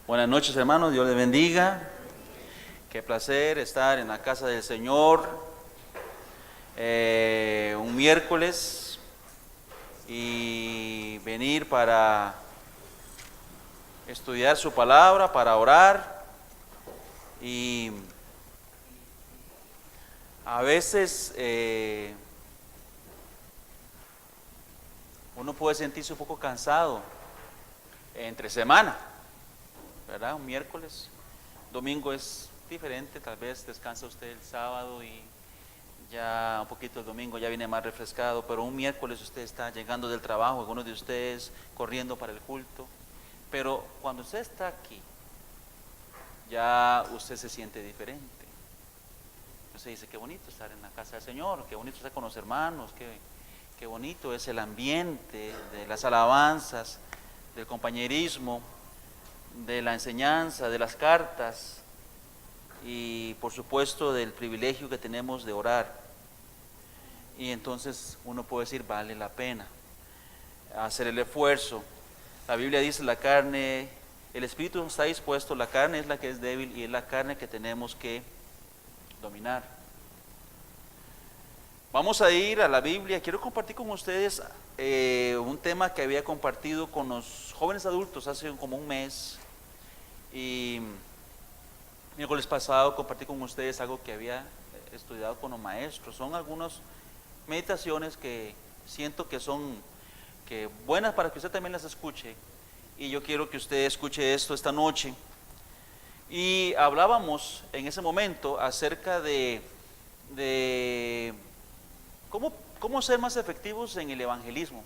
Buenas noches, hermanos, Dios les bendiga. Qué placer estar en la casa del Señor un miércoles y venir para estudiar su palabra, para orar. Y a veces uno puede sentirse un poco cansado entre semana, ¿verdad? Un miércoles, domingo es diferente, tal vez descansa usted el sábado y ya un poquito el domingo ya viene más refrescado, pero un miércoles usted está llegando del trabajo, algunos de ustedes corriendo para el culto, pero cuando usted está aquí, ya usted se siente diferente. Usted dice, qué bonito estar en la casa del Señor, qué bonito estar con los hermanos, qué bonito es el ambiente de las alabanzas, del compañerismo, de la enseñanza, de las cartas y por supuesto del privilegio que tenemos de orar. Y entonces uno puede decir, vale la pena hacer el esfuerzo. La Biblia dice, la carne, el espíritu está dispuesto, la carne es la que es débil y es la carne que tenemos que dominar. Vamos a ir a la Biblia. Quiero compartir con ustedes un tema que había compartido con los jóvenes adultos hace como un mes. Y miércoles pasado compartí con ustedes algo que había estudiado con los maestros. Son algunas meditaciones que siento que son buenas para que usted también las escuche. Y yo quiero que usted escuche esto esta noche. Y hablábamos en ese momento acerca de cómo ser más efectivos en el evangelismo.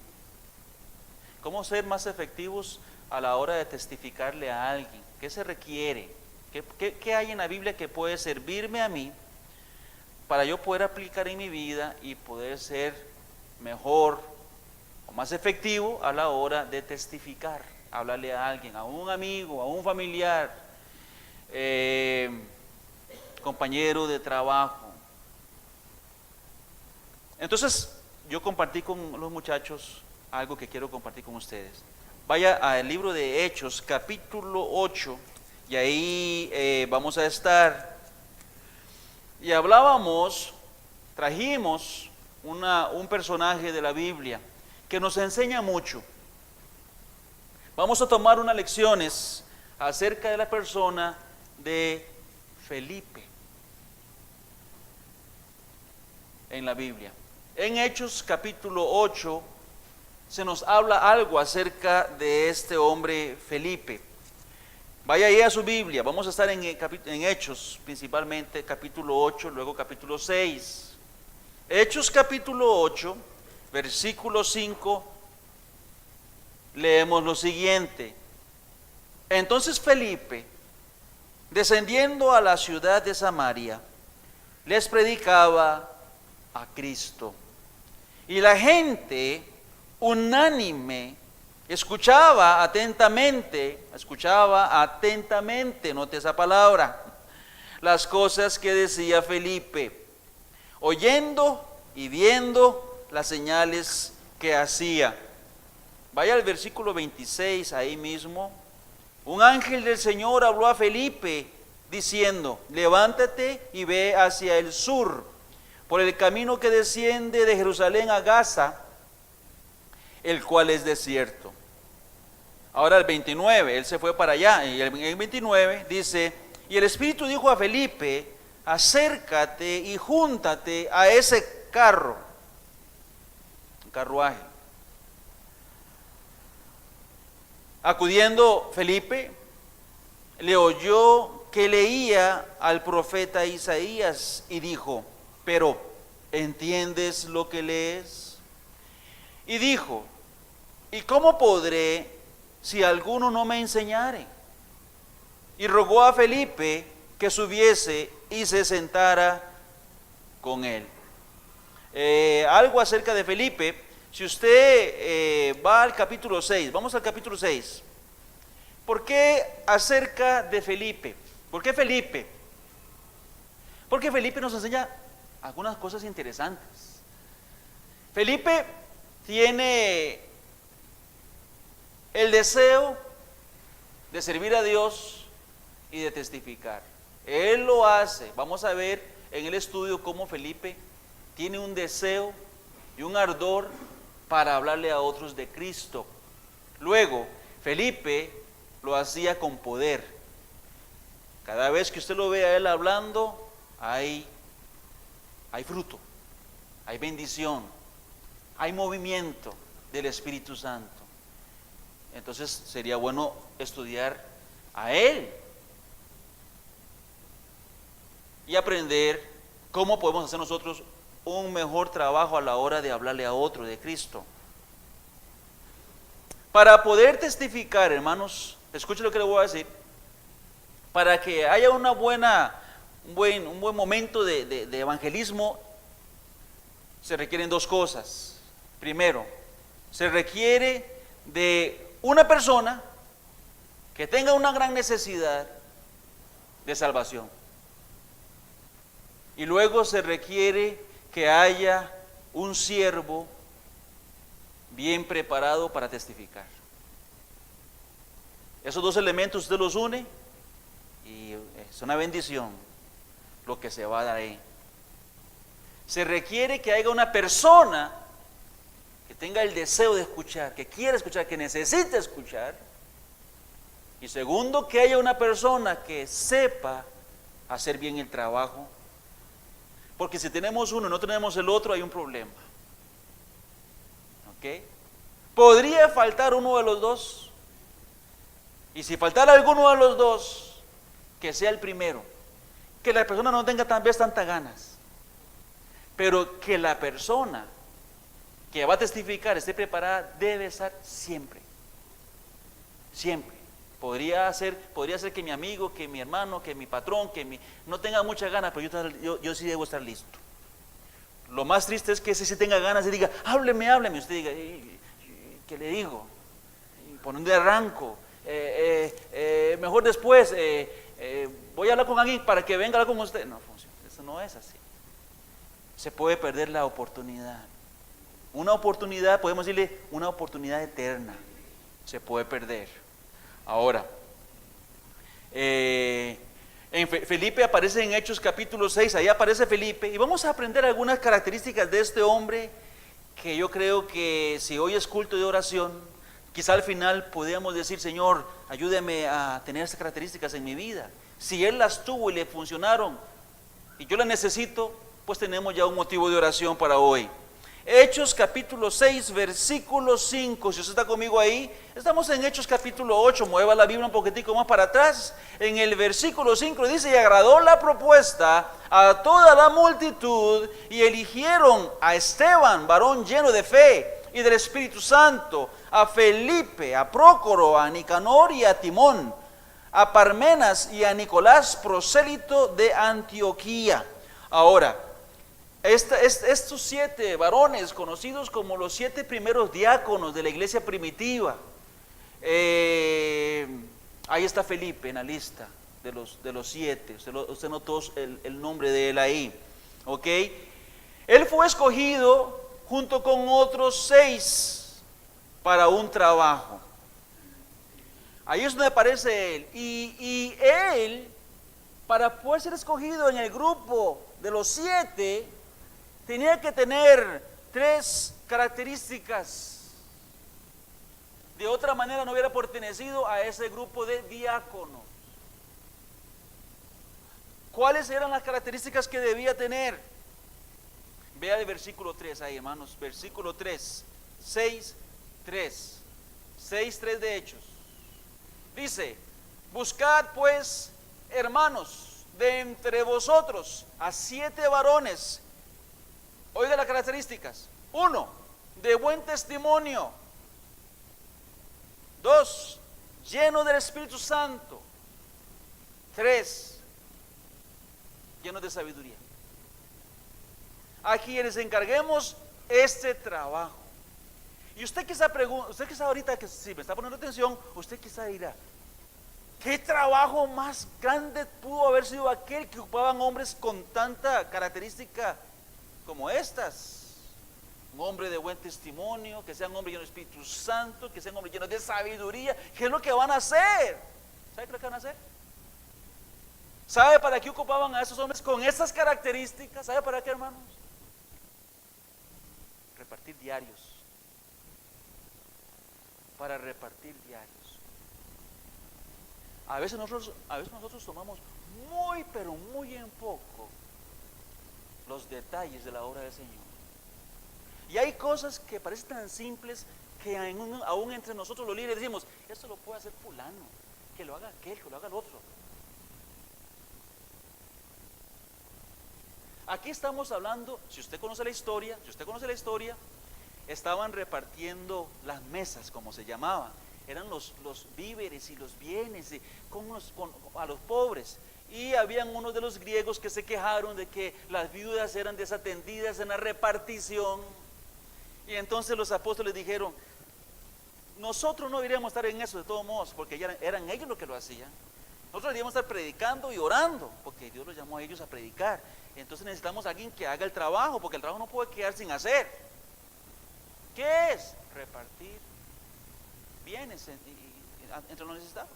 Cómo ser más efectivos a la hora de testificarle a alguien. ¿Qué se requiere? ¿Qué hay en la Biblia que puede servirme a mí para yo poder aplicar en mi vida y poder ser mejor o más efectivo a la hora de testificar? Hablarle a alguien, a un amigo, a un familiar, compañero de trabajo. Entonces, yo compartí con los muchachos algo que quiero compartir con ustedes. Vaya al libro de Hechos, capítulo 8, y ahí vamos a estar. Y trajimos un personaje de la Biblia que nos enseña mucho. Vamos a tomar unas lecciones acerca de la persona de Felipe en la Biblia. En Hechos, capítulo 8, se nos habla algo acerca de este hombre Felipe. Vaya ahí a su Biblia, vamos a estar en Hechos, principalmente capítulo 8, luego capítulo 6. Hechos capítulo 8, versículo 5, leemos lo siguiente. Entonces Felipe, descendiendo a la ciudad de Samaria, les predicaba a Cristo. Y la gente unánime escuchaba atentamente, note esa palabra, las cosas que decía Felipe, oyendo y viendo las señales que hacía. Vaya al versículo 26, ahí mismo. Un ángel del Señor habló a Felipe diciendo, levántate y ve hacia el sur, por el camino que desciende de Jerusalén a Gaza, el cual es desierto. Ahora el 29, él se fue para allá, y el 29 dice, y el Espíritu dijo a Felipe, acércate y júntate a ese carruaje. Acudiendo Felipe, le oyó que leía al profeta Isaías y dijo, pero ¿entiendes lo que lees? Y dijo, ¿y cómo podré si alguno no me enseñare? Y rogó a Felipe que subiese y se sentara con él. Algo acerca de Felipe, si usted va al capítulo 6, vamos al capítulo 6. ¿Por qué acerca de Felipe? ¿Por qué Felipe? Porque Felipe nos enseña algunas cosas interesantes. Felipe tiene el deseo de servir a Dios y de testificar. Él lo hace. Vamos a ver en el estudio cómo Felipe tiene un deseo y un ardor para hablarle a otros de Cristo. Luego, Felipe lo hacía con poder. Cada vez que usted lo ve a él hablando, hay fruto, hay bendición, hay movimiento del Espíritu Santo. Entonces sería bueno estudiar a él y aprender cómo podemos hacer nosotros un mejor trabajo a la hora de hablarle a otro de Cristo. Para poder testificar, hermanos, escuchen lo que les voy a decir, para que haya un buen momento de evangelismo, se requieren dos cosas. Primero, se requiere de una persona que tenga una gran necesidad de salvación. Y luego se requiere que haya un siervo bien preparado para testificar. Esos dos elementos usted los une y es una bendición lo que se va a dar ahí. Se requiere que haya una persona que tenga el deseo de escuchar, que quiera escuchar, que necesite escuchar. Y segundo, que haya una persona que sepa hacer bien el trabajo. Porque si tenemos uno y no tenemos el otro, hay un problema. ¿Ok? Podría faltar uno de los dos. Y si faltara alguno de los dos, que sea el primero. Que la persona no tenga tal vez tantas ganas, pero que la persona que va a testificar esté preparada, debe estar siempre. Siempre. Podría ser que mi amigo, que mi hermano, que mi patrón, no tenga muchas ganas, pero yo sí debo estar listo. Lo más triste es que ese sí tenga ganas y diga, hábleme, usted diga, ¿qué le digo? Por dónde arranco, mejor después, voy a hablar con alguien para que venga a hablar con usted. No funciona, eso no es así. Se puede perder la oportunidad. Una oportunidad, podemos decirle, una oportunidad eterna, se puede perder. Ahora, Felipe aparece en Hechos capítulo 6, ahí aparece Felipe, y vamos a aprender algunas características de este hombre, que yo creo que si hoy es culto de oración, quizá al final podríamos decir, Señor, ayúdame a tener estas características en mi vida. Si Él las tuvo y le funcionaron, y yo las necesito, pues tenemos ya un motivo de oración para hoy. Hechos capítulo 6, versículo 5, si usted está conmigo ahí, estamos en Hechos capítulo 8, mueva la Biblia un poquitico más para atrás, en el versículo 5 dice, y agradó la propuesta a toda la multitud, y eligieron a Esteban, varón lleno de fe y del Espíritu Santo, a Felipe, a Prócoro, a Nicanor y a Timón, a Parmenas y a Nicolás, prosélito de Antioquía. Ahora, estos 7 varones, conocidos como los 7 primeros diáconos de la iglesia primitiva, ahí está Felipe en la lista de los 7, usted notó el nombre de él ahí, ¿ok? Él fue escogido junto con otros 6 para un trabajo. Ahí es donde aparece él, y él, para poder ser escogido en el grupo de los 7, tenía que tener 3 características. De otra manera no hubiera pertenecido a ese grupo de diáconos. ¿Cuáles eran las características que debía tener? Vea el versículo 3 ahí, hermanos. Versículo 3, 6, 3. 6, 3 de Hechos. Dice, buscad pues, hermanos, de entre vosotros a 7 varones. Oiga las características. 1, de buen testimonio. 2, lleno del Espíritu Santo. 3, lleno de sabiduría. A quienes encarguemos este trabajo. Y usted quizá ahorita, que si me está poniendo atención, usted quizá dirá, ¿qué trabajo más grande pudo haber sido aquel que ocupaban hombres con tanta característica como estas? Un hombre de buen testimonio, que sean hombres llenos de Espíritu Santo, que sean hombres llenos de sabiduría. ¿Qué es lo que van a hacer? ¿Sabe qué es lo que van a hacer? ¿Sabe para qué ocupaban a esos hombres con esas características? ¿Sabe para qué, hermanos? Repartir diarios. Para repartir diarios. A veces nosotros tomamos muy, pero muy en poco los detalles de la obra del Señor. Y hay cosas que parecen tan simples que aún entre nosotros los líderes decimos, esto lo puede hacer fulano, que lo haga aquel, que lo haga el otro. Aquí estamos hablando, si usted conoce la historia, estaban repartiendo las mesas, como se llamaban. Eran los víveres y los bienes a los pobres. Y habían unos de los griegos que se quejaron de que las viudas eran desatendidas en la repartición. Y entonces los apóstoles dijeron, nosotros no deberíamos estar en eso de todos modos, porque ya eran ellos los que lo hacían. Nosotros deberíamos estar predicando y orando, porque Dios los llamó a ellos a predicar. Entonces necesitamos a alguien que haga el trabajo, porque el trabajo no puede quedar sin hacer. ¿Qué es? Repartir bienes entre los necesitados.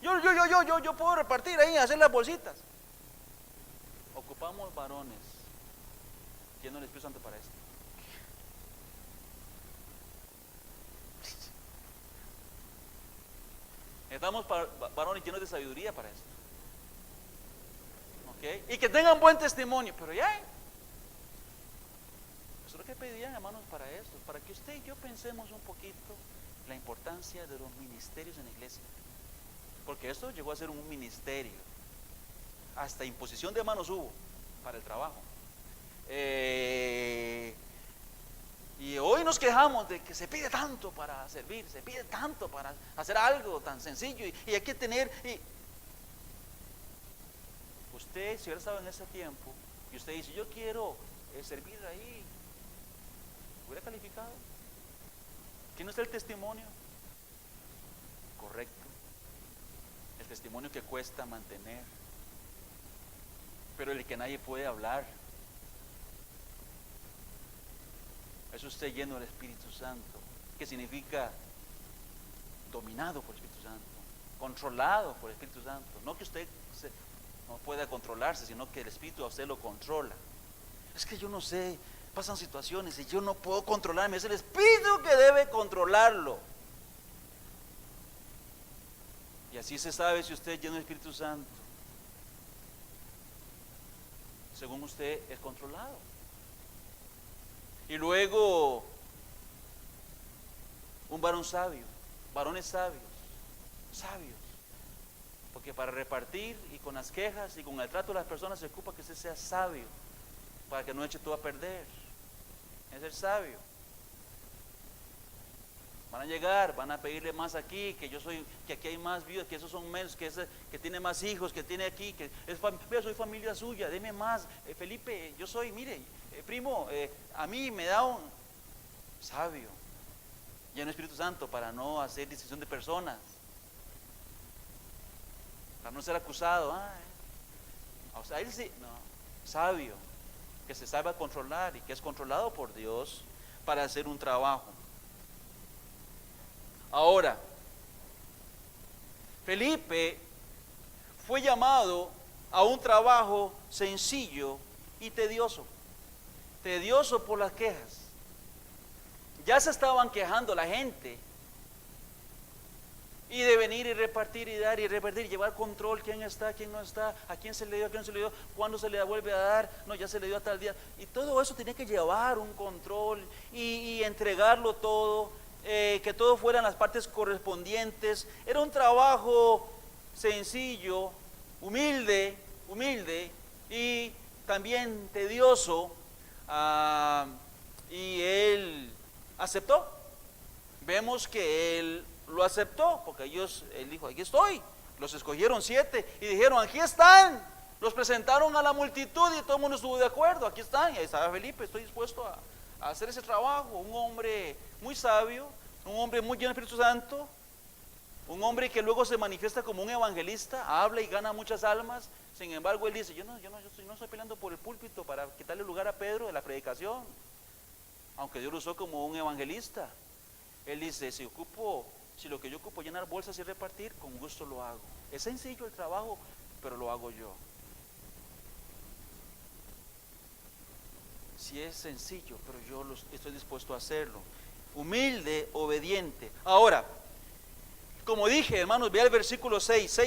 Yo puedo repartir ahí, hacer las bolsitas. Ocupamos varones llenos del Espíritu Santo para esto. Necesitamos varones llenos de sabiduría para esto. ¿Okay? Y que tengan buen testimonio, pero ya. Eso es lo que pedían, hermanos, para esto, para que usted y yo pensemos un poquito la importancia de los ministerios en la iglesia, porque esto llegó a ser un ministerio, hasta imposición de manos hubo para el trabajo. Y hoy nos quejamos de que se pide tanto para servir, se pide tanto para hacer algo tan sencillo y hay que tener. Usted, si hubiera estado en ese tiempo y usted dice, yo quiero servir ahí, ¿hubiera calificado? ¿Quién no es el testimonio? Correcto. El testimonio que cuesta mantener, pero el que nadie puede hablar. Es usted lleno del Espíritu Santo, que significa dominado por el Espíritu Santo, controlado por el Espíritu Santo. No que usted no pueda controlarse, sino que el Espíritu a usted lo controla. Es que yo no sé, pasan situaciones y yo no puedo controlarme, es el Espíritu que debe controlarlo. Y así se sabe si usted es lleno del Espíritu Santo. Según usted es controlado. Y luego un varón sabio, varones sabios, porque para repartir y con las quejas y con el trato de las personas se ocupa que usted sea sabio, para que no eche todo a perder. Es ser sabio. Van a llegar, van a pedirle más aquí, que aquí hay más viudas, que esos son menos, que tiene más hijos, que tiene aquí, vea, soy familia suya, deme más. Felipe, yo soy, mire, primo, a mí me da un sabio, lleno de Espíritu Santo, para no hacer distinción de personas, para no ser acusado. O sea, él sí, no, sabio, que se sabe controlar y que es controlado por Dios para hacer un trabajo. Ahora, Felipe fue llamado a un trabajo sencillo y tedioso por las quejas. Ya se estaban quejando la gente, y de venir y repartir y dar y repartir, llevar control, quién está, quién no está, a quién se le dio, a quién no se le dio, cuándo se le vuelve a dar, no, ya se le dio a tal día, y todo eso tenía que llevar un control y entregarlo todo, que todo fueran las partes correspondientes. Era un trabajo sencillo, humilde y también tedioso, y él aceptó. Vemos que él lo aceptó, porque él dijo, aquí estoy. Los escogieron 7 y dijeron, aquí están. Los presentaron a la multitud y todo el mundo estuvo de acuerdo, aquí están. Y ahí estaba Felipe, estoy dispuesto a hacer ese trabajo. Un hombre muy sabio, un hombre muy lleno del Espíritu Santo, un hombre que luego se manifiesta como un evangelista, habla y gana muchas almas. Sin embargo, él dice, yo no estoy peleando por el púlpito para quitarle lugar a Pedro de la predicación, aunque Dios lo usó como un evangelista. Él dice, si ocupo Si lo que yo ocupo es llenar bolsas y repartir, con gusto lo hago. Es sencillo el trabajo, pero lo hago yo. Si es sencillo, pero yo estoy dispuesto a hacerlo. Humilde, obediente. Ahora, como dije, hermanos, vea el versículo 6,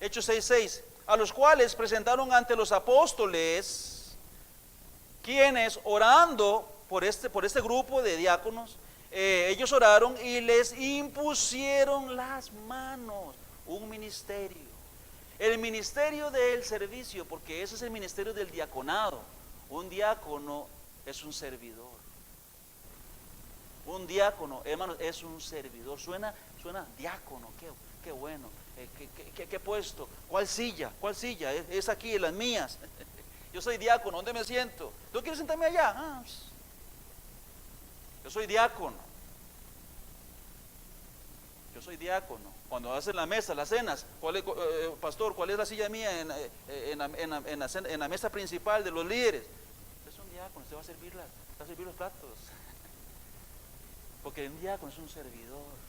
Hechos 6, a los cuales presentaron ante los apóstoles, quienes orando por este grupo de diáconos, ellos oraron y les impusieron las manos. Un ministerio, el ministerio del servicio, porque ese es el ministerio del diaconado. Un diácono es un servidor. Un diácono, hermanos, es un servidor. Suena diácono, qué bueno. ¿Qué puesto? ¿Cuál silla? Es aquí, en las mías. Yo soy diácono, ¿dónde me siento? ¿Tú quieres sentarme allá? Yo soy diácono. Cuando hacen la mesa, las cenas, pastor, ¿cuál es la silla mía en la mesa principal de los líderes? Usted es un diácono, usted va a servir los platos. Porque un diácono es un servidor.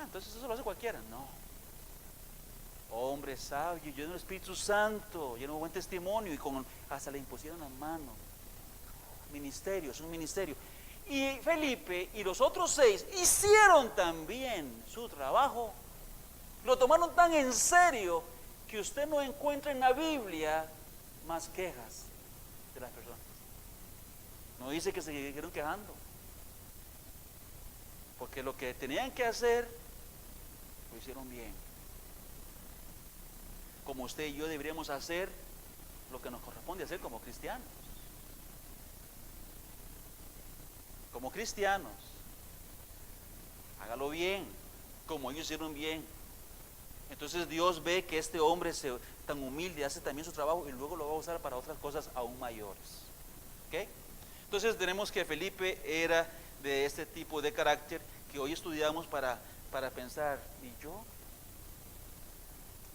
Entonces eso lo hace cualquiera. No. Hombre sabio, lleno del Espíritu Santo, lleno de buen testimonio, y hasta le impusieron las manos. Ministerio, es un ministerio. Y Felipe y los otros 6 hicieron también su trabajo. Lo tomaron tan en serio que usted no encuentra en la Biblia más quejas de las personas. No dice que se siguieron quejando, porque lo que tenían que hacer lo hicieron bien. Como usted y yo deberíamos hacer lo que nos corresponde hacer como cristianos. Como cristianos, hágalo bien, como ellos hicieron bien. Entonces Dios ve que este hombre tan humilde hace también su trabajo y luego lo va a usar para otras cosas aún mayores. ¿Ok? Entonces tenemos que Felipe era de este tipo de carácter que hoy estudiamos para pensar, ¿y yo?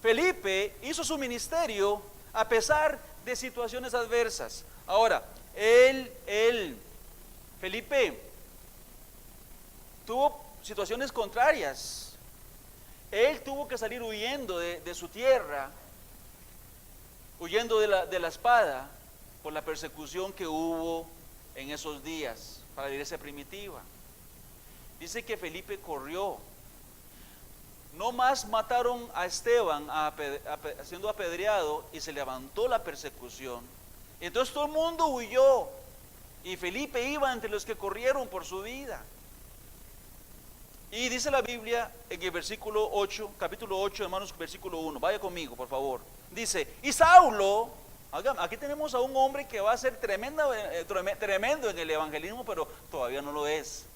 Felipe hizo su ministerio a pesar de situaciones adversas. Ahora, Felipe tuvo situaciones contrarias. Él tuvo que salir huyendo de su tierra, huyendo de la espada, por la persecución que hubo en esos días para la iglesia primitiva. Dice que Felipe corrió. No más mataron a Esteban siendo apedreado y se levantó la persecución. Entonces todo el mundo huyó y Felipe iba entre los que corrieron por su vida. Y dice la Biblia en el versículo 8, capítulo 8, hermanos, versículo 1. Vaya conmigo, por favor. Dice, y Saulo, aquí tenemos a un hombre que va a ser tremendo en el evangelismo, pero todavía no lo es.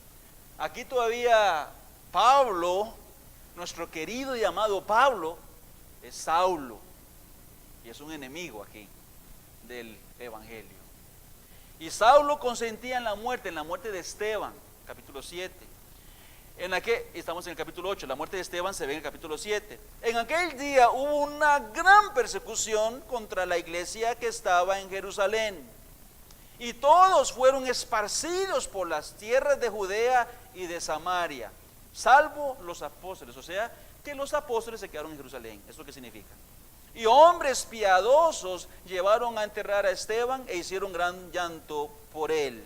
Aquí todavía Pablo, nuestro querido y amado Pablo, es Saulo, y es un enemigo aquí del evangelio. Y Saulo consentía en la muerte de Esteban, capítulo 7. Estamos en el capítulo 8, la muerte de Esteban se ve en el capítulo 7. En aquel día hubo una gran persecución contra la iglesia que estaba en Jerusalén. Y todos fueron esparcidos por las tierras de Judea y de Samaria, salvo los apóstoles. O sea, que los apóstoles se quedaron en Jerusalén. ¿Eso qué significa? Y hombres piadosos llevaron a enterrar a Esteban e hicieron gran llanto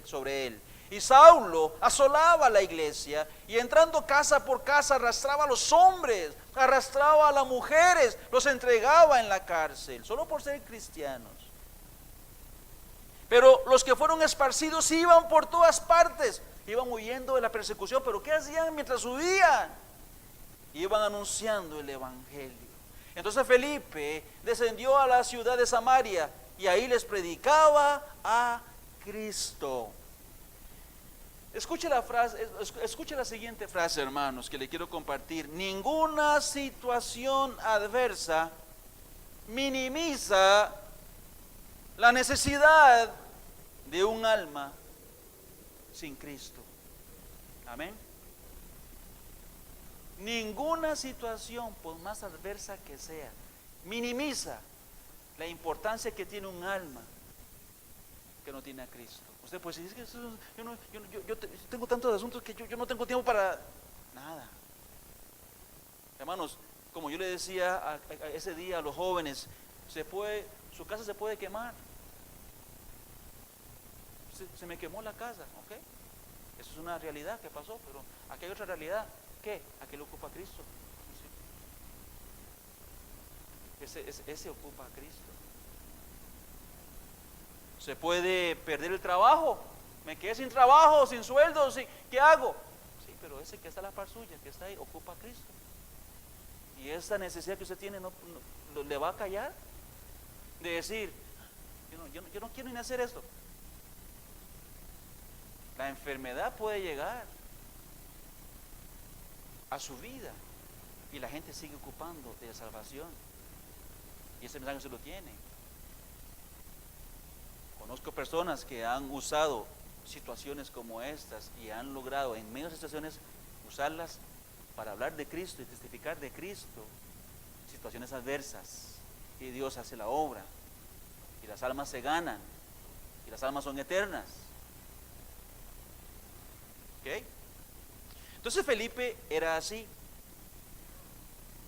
sobre él. Y Saulo asolaba la iglesia y entrando casa por casa arrastraba a los hombres, arrastraba a las mujeres, los entregaba en la cárcel, solo por ser cristianos. Pero los que fueron esparcidos iban por todas partes, iban huyendo de la persecución, pero ¿qué hacían mientras huían? Iban anunciando el evangelio. Entonces Felipe descendió a la ciudad de Samaria y ahí les predicaba a Cristo. Escuche la siguiente frase, hermanos, que le quiero compartir. Ninguna situación adversa minimiza la necesidad de un alma sin Cristo. Amén. Ninguna situación, por más adversa que sea, minimiza la importancia que tiene un alma que no tiene a Cristo. Usted puede decir, es que yo tengo tantos asuntos que yo no tengo tiempo para nada. Hermanos, como yo le decía a ese día a los jóvenes, su casa se puede quemar. Se me quemó la casa, ¿ok? Eso es una realidad que pasó, pero aquí hay otra realidad. ¿Qué? Aquí lo ocupa Cristo. Sí. Ese ocupa a Cristo. Se puede perder el trabajo. Me quedé sin trabajo, sin sueldo, ¿qué hago? Sí, pero ese que está a la par suya, que está ahí, ocupa a Cristo. Y esa necesidad que usted tiene no le va a callar de decir, yo no quiero ni hacer esto. La enfermedad puede llegar a su vida y la gente sigue ocupando de la salvación. Y ese mensaje se lo tiene. Conozco personas que han usado situaciones como estas y han logrado en medio de situaciones usarlas para hablar de Cristo y testificar de Cristo, situaciones adversas, y Dios hace la obra y las almas se ganan y las almas son eternas. ¿Ok? Entonces Felipe era así.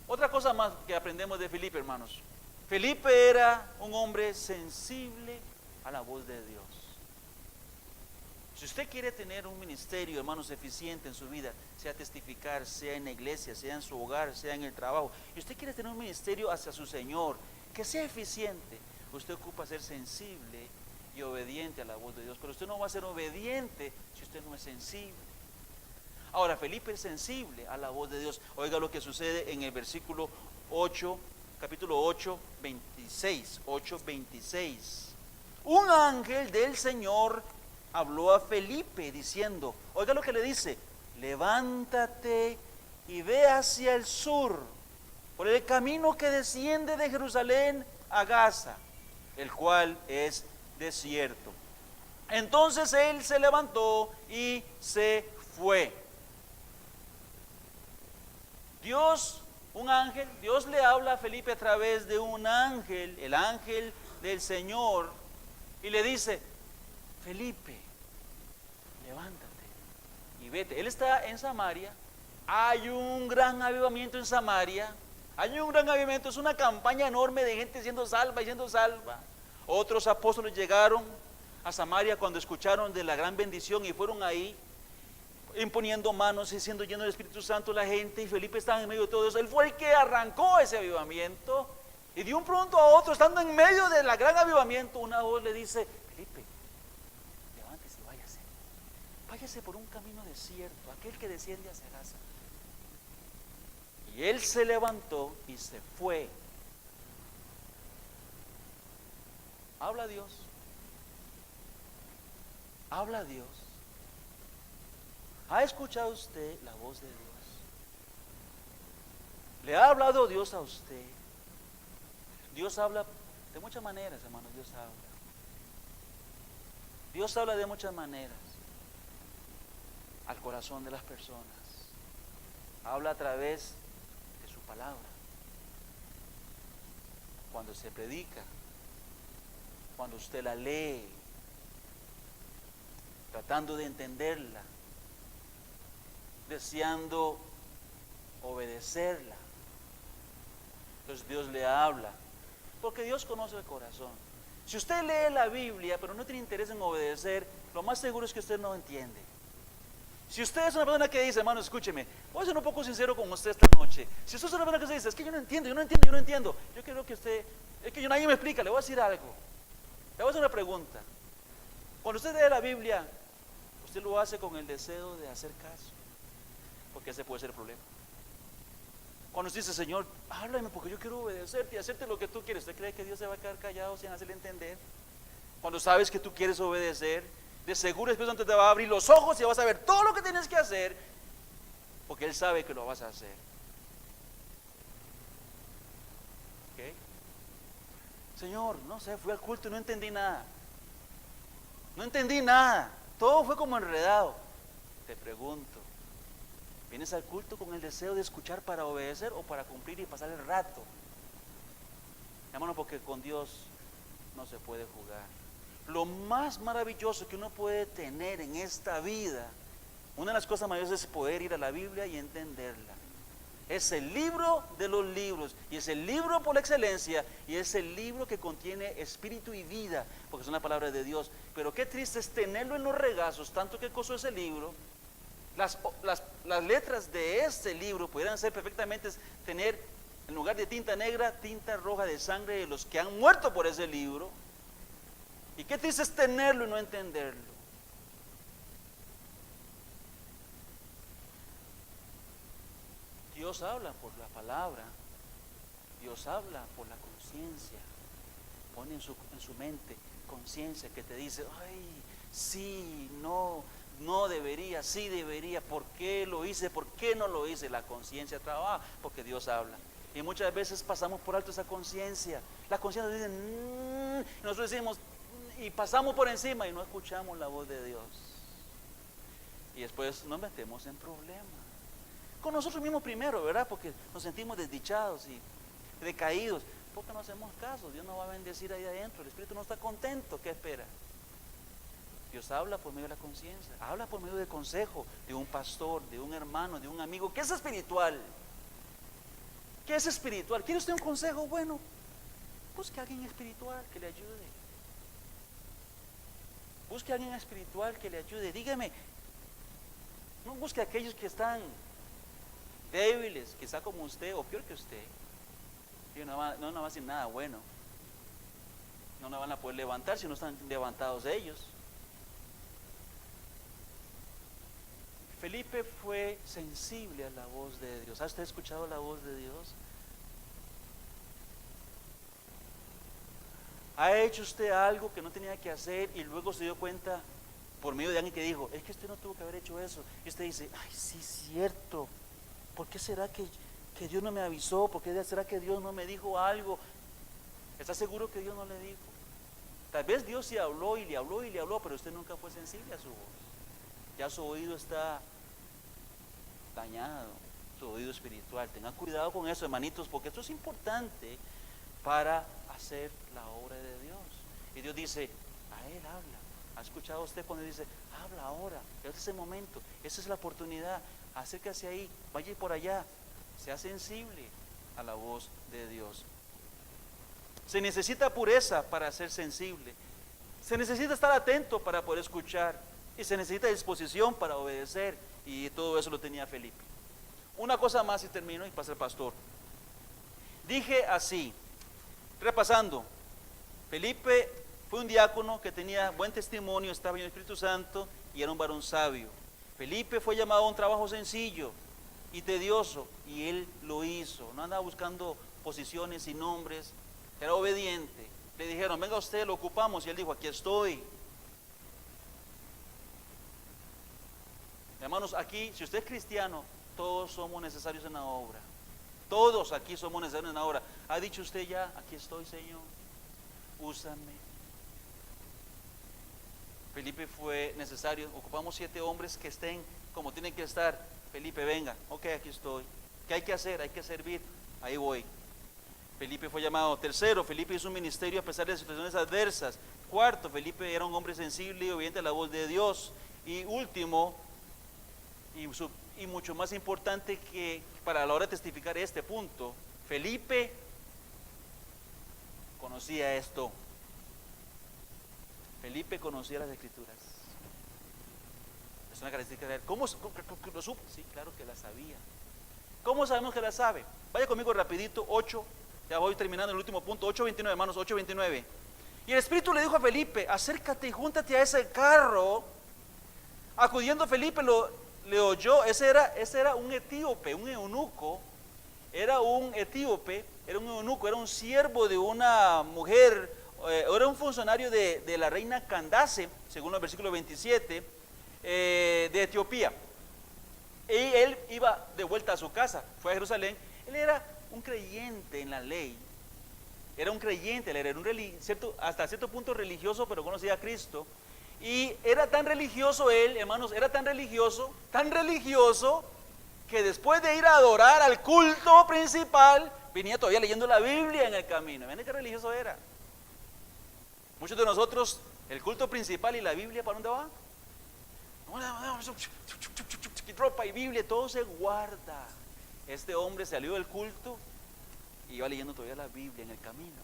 Otra cosa más que aprendemos de Felipe, hermanos. Felipe era un hombre sensible a la voz de Dios. Si usted quiere tener un ministerio, hermanos, eficiente en su vida, sea testificar, sea en la iglesia, sea en su hogar, sea en el trabajo, y usted quiere tener un ministerio hacia su Señor, que sea eficiente, usted ocupa ser sensible y obediente a la voz de Dios. Pero usted no va a ser obediente si usted no es sensible. Ahora, Felipe es sensible a la voz de Dios. Oiga lo que sucede en el versículo 8, capítulo 8, 26, 8, 26. Un ángel del Señor habló a Felipe diciendo, oiga lo que le dice, levántate y ve hacia el sur, por el camino que desciende de Jerusalén a Gaza, el cual es desierto. Entonces él se levantó y se fue. Dios le habla a Felipe a través de un ángel, el ángel del Señor, y le dice, Felipe, levántate y vete. Él está en Samaria, hay un gran avivamiento en Samaria, hay un gran avivamiento, es una campaña enorme de gente siendo salva y siendo salva. Otros apóstoles llegaron a Samaria cuando escucharon de la gran bendición y fueron ahí imponiendo manos y siendo lleno del Espíritu Santo la gente, y Felipe estaba en medio de todo eso. Él fue el que arrancó ese avivamiento, y de un pronto a otro, estando en medio del gran avivamiento, una voz le dice, Felipe, levántese y váyase por un camino desierto, aquel que desciende hacia Gaza. Y él se levantó y se fue. Habla Dios. Habla Dios. ¿Ha escuchado usted la voz de Dios? ¿Le ha hablado Dios a usted? Dios habla de muchas maneras, hermanos. Dios habla. Dios habla de muchas maneras al corazón de las personas. Habla a través de su palabra. Cuando se predica, cuando usted la lee, tratando de entenderla, deseando obedecerla. Entonces Dios le habla, porque Dios conoce el corazón. Si usted lee la Biblia pero no tiene interés en obedecer, lo más seguro es que usted no entiende. Si usted es una persona que dice, hermano, escúcheme, voy a ser un poco sincero con usted esta noche. Si usted es una persona que dice, es que yo no entiendo, yo quiero que usted, es que nadie me explica, le voy a decir algo. Le voy a hacer una pregunta. Cuando usted lee la Biblia, usted lo hace con el deseo de hacer caso, porque ese puede ser el problema. Cuando usted dice, Señor, háblame porque yo quiero obedecerte y hacerte lo que tú quieres, ¿usted cree que Dios se va a quedar callado sin hacerle entender? Cuando sabes que tú quieres obedecer, de seguro el Espíritu Santo te va a abrir los ojos y vas a ver todo lo que tienes que hacer, porque Él sabe que lo vas a hacer. ¿Ok? Señor, no sé, fui al culto y no entendí nada. No entendí nada. Todo fue como enredado. Te pregunto, ¿vienes al culto con el deseo de escuchar para obedecer o para cumplir y pasar el rato? Hermano, porque con Dios no se puede jugar. Lo más maravilloso que uno puede tener en esta vida, una de las cosas mayores es poder ir a la Biblia y entenderla. Es el libro de los libros, y es el libro por excelencia, y es el libro que contiene espíritu y vida, porque es una palabra de Dios. Pero qué triste es tenerlo en los regazos, tanto que costó ese libro. Las letras de este libro pudieran ser perfectamente tener, en lugar de tinta negra, tinta roja de sangre de los que han muerto por ese libro. Y qué triste es tenerlo y no entenderlo. Dios habla por la palabra, Dios habla por la conciencia, pone en su mente conciencia que te dice, ay, sí, no, no debería, sí debería, ¿por qué lo hice? ¿Por qué no lo hice? La conciencia trabaja porque Dios habla. Y muchas veces pasamos por alto esa conciencia. La conciencia nos dice, y nosotros decimos, y pasamos por encima y no escuchamos la voz de Dios. Y después nos metemos en problemas. Con nosotros mismos primero, ¿verdad? Porque nos sentimos desdichados y decaídos. Porque no hacemos caso. Dios nos va a bendecir ahí adentro. El Espíritu no está contento. ¿Qué espera? Dios habla por medio de la conciencia. Habla por medio de consejo de un pastor, de un hermano, de un amigo. ¿Qué es espiritual? ¿Qué es espiritual? ¿Quiere usted un consejo? Bueno, busque a alguien espiritual que le ayude. Busque a alguien espiritual que le ayude. Dígame, no busque a aquellos que están débiles, quizá como usted o peor que usted. Y no va a decir nada bueno. No van a poder levantar si no están levantados ellos. Felipe fue sensible a la voz de Dios. ¿Ha usted escuchado la voz de Dios? ¿Ha hecho usted algo que no tenía que hacer y luego se dio cuenta por medio de alguien que dijo, es que usted no tuvo que haber hecho eso? Y usted dice, ay, sí, cierto. ¿Por qué será que Dios no me avisó? ¿Por qué será que Dios no me dijo algo? ¿Está seguro que Dios no le dijo? Tal vez Dios sí habló y le habló y le habló, pero usted nunca fue sensible a su voz. Ya su oído está dañado, su oído espiritual. Tenga cuidado con eso, hermanitos, porque esto es importante para hacer la obra de Dios. Y Dios dice, a Él habla. ¿Ha escuchado usted cuando dice, habla ahora? Es ese momento, esa es la oportunidad. Acérquese ahí, vaya por allá, sea sensible a la voz de Dios. Se necesita pureza para ser sensible. Se necesita estar atento para poder escuchar. Y se necesita disposición para obedecer. Y todo eso lo tenía Felipe. Una cosa más y termino y pasa el pastor. Dije así, repasando, Felipe fue un diácono que tenía buen testimonio, estaba en el Espíritu Santo y era un varón sabio. Felipe fue llamado a un trabajo sencillo y tedioso y él lo hizo. No andaba buscando posiciones y nombres, era obediente. Le dijeron, venga usted, lo ocupamos, y él dijo, aquí estoy. Hermanos, aquí, si usted es cristiano, todos somos necesarios en la obra. Todos aquí somos necesarios en la obra. ¿Ha dicho usted ya, aquí estoy, Señor? Úsame. Felipe fue necesario. Ocupamos 7 hombres que estén como tienen que estar. Felipe, venga. Ok, aquí estoy. ¿Qué hay que hacer? Hay que servir. Ahí voy. Felipe fue llamado. Tercero, Felipe hizo un ministerio a pesar de situaciones adversas. Cuarto, Felipe era un hombre sensible y obediente a la voz de Dios. Y último, y mucho más importante que para la hora de testificar este punto, Felipe conocía esto. Felipe conocía las Escrituras. Es una característica de él. ¿Cómo lo supo? Sí, claro que la sabía. ¿Cómo sabemos que la sabe? Vaya conmigo rapidito, 8, ya voy terminando el último punto, 8:29, hermanos, 8:29. Y el Espíritu le dijo a Felipe, acércate y júntate a ese carro. Acudiendo Felipe le oyó. Ese era un etíope, un eunuco. Era un etíope, era un eunuco, era un siervo de una mujer, era un funcionario de la reina Candace, según el versículo 27, de Etiopía. Y él iba de vuelta a su casa, fue a Jerusalén. Él era un creyente en la ley, era un creyente, él era hasta cierto punto religioso, pero conocía a Cristo. Y era tan religioso él, hermanos, era tan religioso, que después de ir a adorar al culto principal, venía todavía leyendo la Biblia en el camino. Miren qué religioso era. Muchos de nosotros El culto principal y la Biblia, ¿para dónde va? Ropa y Biblia, todo se guarda. Este hombre salió del culto y iba leyendo todavía la Biblia en el camino.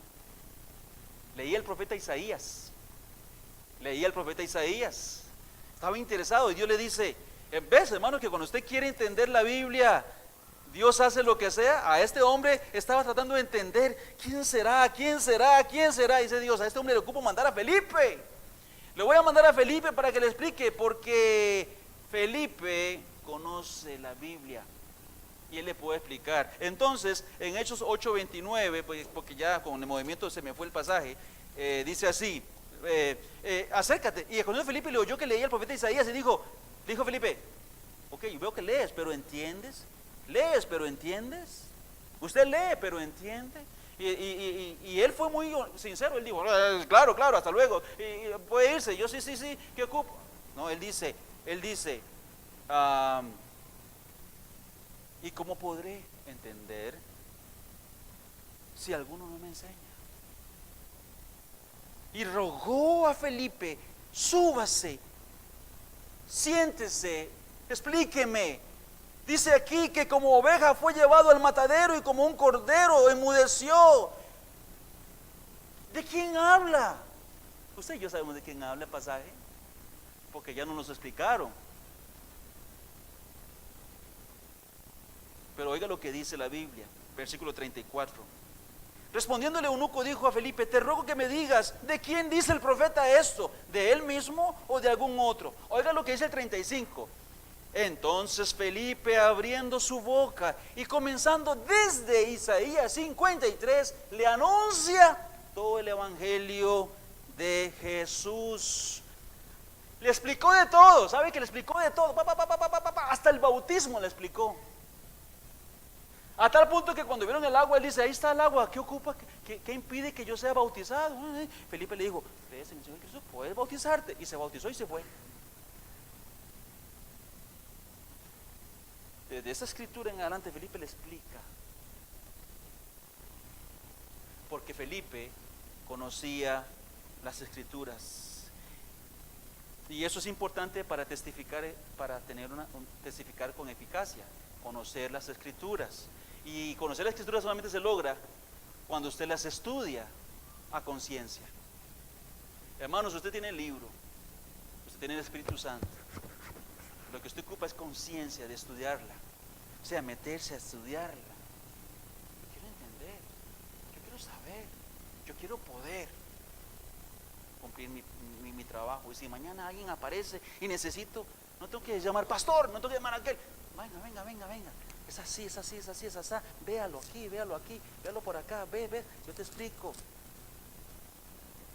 Leía el profeta Isaías. Estaba interesado y Dios le dice, ves hermano que cuando usted quiere entender la Biblia, Dios hace lo que sea. A este hombre estaba tratando de entender, ¿quién será? Dice Dios, a este hombre le ocupo mandar a Felipe. Le voy a mandar a Felipe para que le explique, porque Felipe conoce la Biblia y él le puede explicar. Entonces, en Hechos 8:29, pues, porque ya con el movimiento se me fue el pasaje, dice así, acércate. Y cuando Felipe le oyó que leía el profeta Isaías y dijo Felipe, ok, yo veo que lees, pero ¿entiendes? Usted lee, pero ¿entiende? Y él fue muy sincero, él dijo, claro, hasta luego, y puede irse, yo sí, ¿qué ocupo? No, él dice, ¿y cómo podré entender si alguno no me enseña? Y rogó a Felipe, súbase, siéntese, explíqueme. Dice aquí que como oveja fue llevado al matadero y como un cordero enmudeció. ¿De quién habla? Usted y yo sabemos de quién habla el pasaje, porque ya no nos explicaron. Pero oiga lo que dice la Biblia, versículo 34. Respondiéndole eunuco dijo a Felipe, te ruego que me digas, ¿de quién dice el profeta esto? ¿De él mismo o de algún otro? Oiga lo que dice el 35. Entonces Felipe, abriendo su boca y comenzando desde Isaías 53, le anuncia todo el evangelio de Jesús. Le explicó de todo, ¿sabe que le explicó de todo? Hasta el bautismo le explicó. A tal punto que cuando vieron el agua, él dice, ahí está el agua, ¿qué ocupa? ¿Qué impide que yo sea bautizado? Felipe le dijo, crees en el Señor Jesús, puedes bautizarte. Y se bautizó y se fue. Desde esa escritura en adelante Felipe le explica, porque Felipe conocía las escrituras, y eso es importante para testificar, testificar con eficacia, conocer las escrituras. Y conocer las escrituras solamente se logra cuando usted las estudia a conciencia. Hermanos, usted tiene el libro, usted tiene el Espíritu Santo. Lo que usted ocupa es conciencia de estudiarla, o sea, meterse a estudiarla. Yo quiero entender, yo quiero saber, yo quiero poder cumplir mi trabajo. Y si mañana alguien aparece y necesito, no tengo que llamar pastor, no tengo que llamar a aquel. Venga. Es así. Véalo aquí, véalo por acá, ve, yo te explico.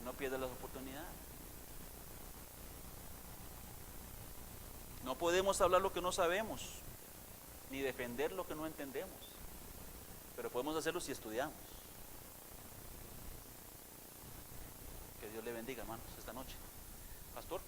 No pierdas las oportunidades. No podemos hablar lo que no sabemos, ni defender lo que no entendemos, pero podemos hacerlo si estudiamos. Que Dios le bendiga, hermanos, esta noche. Pastor.